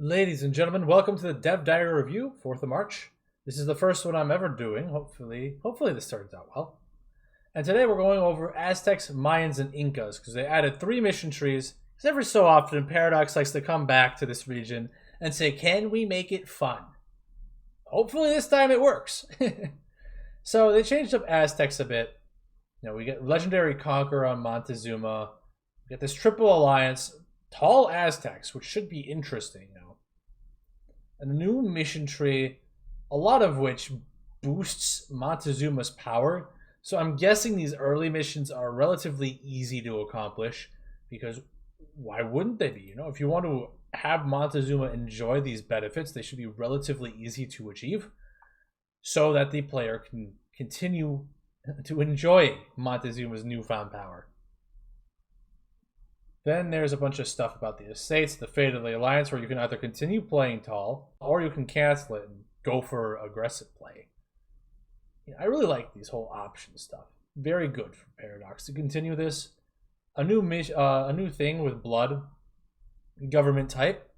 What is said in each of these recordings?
Ladies and gentlemen, welcome to the Dev Diary Review, 4th of March. This is the first one I'm ever doing. Hopefully this turns out well. And today we're going over Aztecs, Mayans, and Incas, because they added 3 mission trees. Because every so often, Paradox likes to come back to this region and say, can we make it fun? Hopefully this time it works. So they changed up Aztecs a bit. We get Legendary Conqueror on Montezuma. We get this triple alliance, Tall Aztecs, which should be interesting now. A new mission tree, a lot of which boosts Montezuma's power. So I'm guessing these early missions are relatively easy to accomplish, because why wouldn't they be? If you want to have Montezuma enjoy these benefits, they should be relatively easy to achieve so that the player can continue to enjoy Montezuma's newfound power. Then there's a bunch of stuff about the estates, the fate of the alliance, where you can either continue playing tall, or you can cancel it and go for aggressive play. I really like these whole option stuff. Very good for Paradox to continue this. A new thing with blood, government type.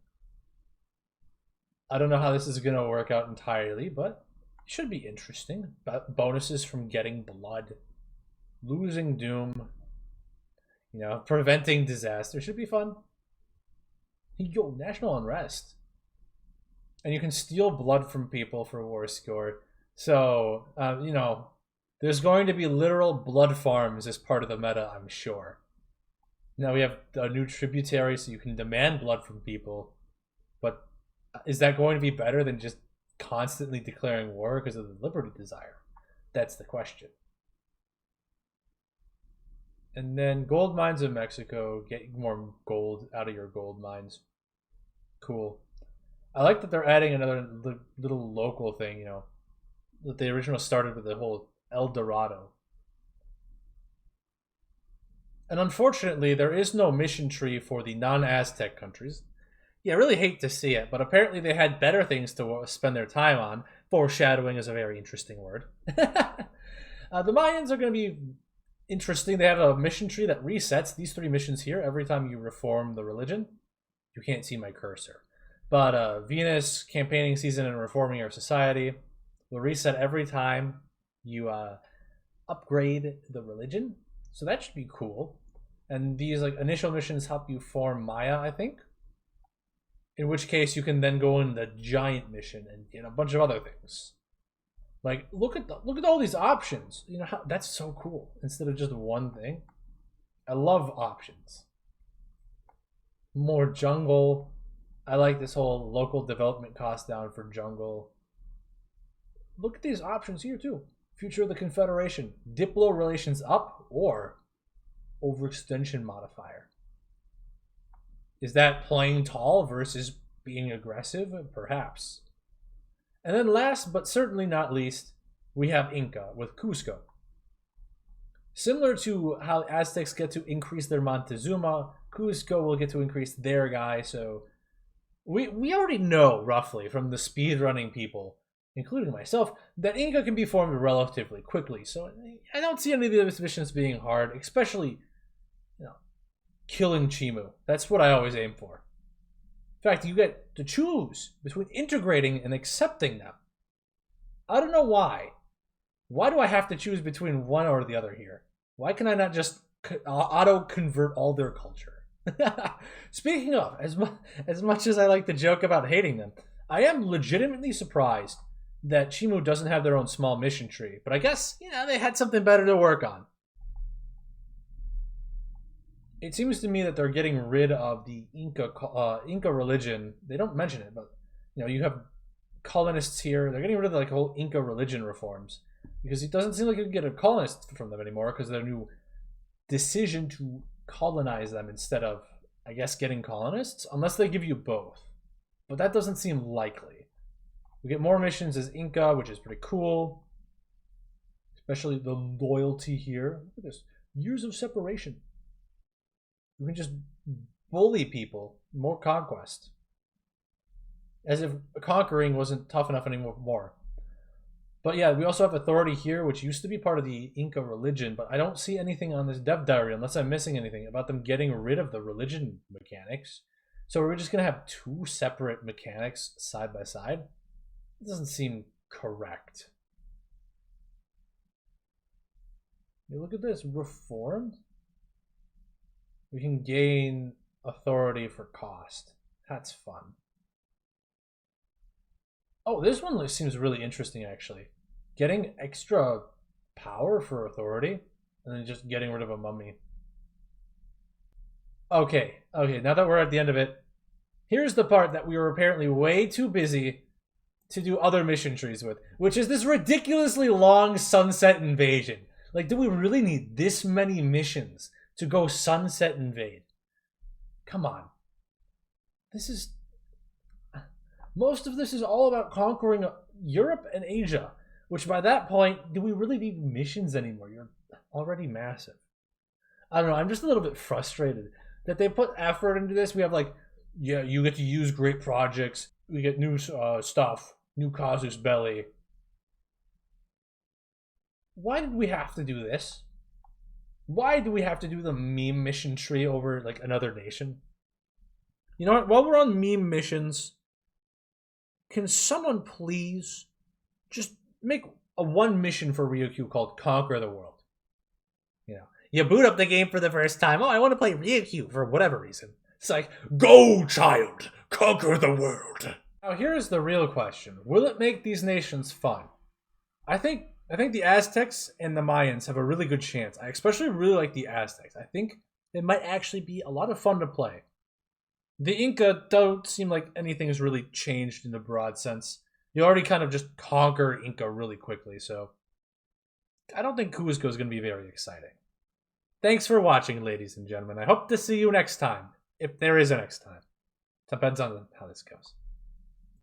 I don't know how this is going to work out entirely, but it should be interesting. Bonuses from getting blood, losing doom. Preventing disaster should be fun. Yo, national unrest. And you can steal blood from people for war score. So, there's going to be literal blood farms as part of the meta, I'm sure. Now we have a new tributary, so you can demand blood from people. But is that going to be better than just constantly declaring war because of the liberty desire? That's the question. And then gold mines in Mexico, get more gold out of your gold mines. Cool. I like that they're adding another little local thing, that the original started with the whole El Dorado. And unfortunately, there is no mission tree for the non-Aztec countries. Yeah, I really hate to see it, but apparently they had better things to spend their time on. Foreshadowing is a very interesting word. The Mayans are going to be interesting. They have a mission tree that resets these 3 missions here every time you reform the religion. You can't see my cursor. But Venus, campaigning season, and reforming our society will reset every time you upgrade the religion. So that should be cool. And these initial missions help you form Maya, I think. In which case you can then go in the giant mission and get a bunch of other things. Look at all these options. That's so cool. Instead of just one thing. I love options. More jungle. I like this whole local development cost down for jungle. Look at these options here too. Future of the Confederation. Diplo relations up or overextension modifier. Is that playing tall versus being aggressive? Perhaps. And then last, but certainly not least, we have Inca with Cusco. Similar to how Aztecs get to increase their Montezuma, Cusco will get to increase their guy. So we already know, roughly, from the speedrunning people, including myself, that Inca can be formed relatively quickly. So I don't see any of these missions being hard, especially, killing Chimu. That's what I always aim for. In fact, you get to choose between integrating and accepting them. I don't know why. Why do I have to choose between one or the other here? Why can I not just auto-convert all their culture? Speaking of, as much as I like to joke about hating them, I am legitimately surprised that Chimu doesn't have their own small mission tree. But I guess, they had something better to work on. It seems to me that they're getting rid of the Inca religion. They don't mention it, but you have colonists here. They're getting rid of the whole Inca religion reforms because it doesn't seem like you can get a colonist from them anymore because of their new decision to colonize them instead of, I guess, getting colonists, unless they give you both. But that doesn't seem likely. We get more missions as Inca, which is pretty cool, especially the loyalty here. Look at this, years of separation. You can just bully people. More conquest. As if conquering wasn't tough enough anymore. But yeah, we also have authority here, which used to be part of the Inca religion, but I don't see anything on this dev diary, unless I'm missing anything, about them getting rid of the religion mechanics. So we're just going to have two separate mechanics side by side? It doesn't seem correct. You look at this, reformed? We can gain authority for cost. That's fun. Oh, this one seems really interesting, actually. Getting extra power for authority, and then just getting rid of a mummy. Okay, now that we're at the end of it, here's the part that we were apparently way too busy to do other mission trees with, which is this ridiculously long sunset invasion. Like, do we really need this many missions to go sunset invade? Come on. Most of this is all about conquering Europe and Asia, which by that point, do we really need missions anymore? You're already massive. I don't know, I'm just a little bit frustrated that they put effort into this. We have like, yeah, you get to use great projects. We get new stuff, new casus belli. Why did we have to do this? Why do we have to do the meme mission tree over like another nation? You know what? While we're on meme missions, can someone please just make a one mission for Ryukyu called Conquer the World? You know, you boot up the game for the first time. Oh, I want to play Ryukyu for whatever reason. It's like, go, child, conquer the world. Now, here's the real question. Will it make these nations fun? I think the Aztecs and the Mayans have a really good chance. I especially really like the Aztecs. I think they might actually be a lot of fun to play. The Inca don't seem like anything has really changed in the broad sense. You already kind of just conquer Inca really quickly, so I don't think Cusco is going to be very exciting. Thanks for watching, ladies and gentlemen. I hope to see you next time, if there is a next time. Depends on how this goes.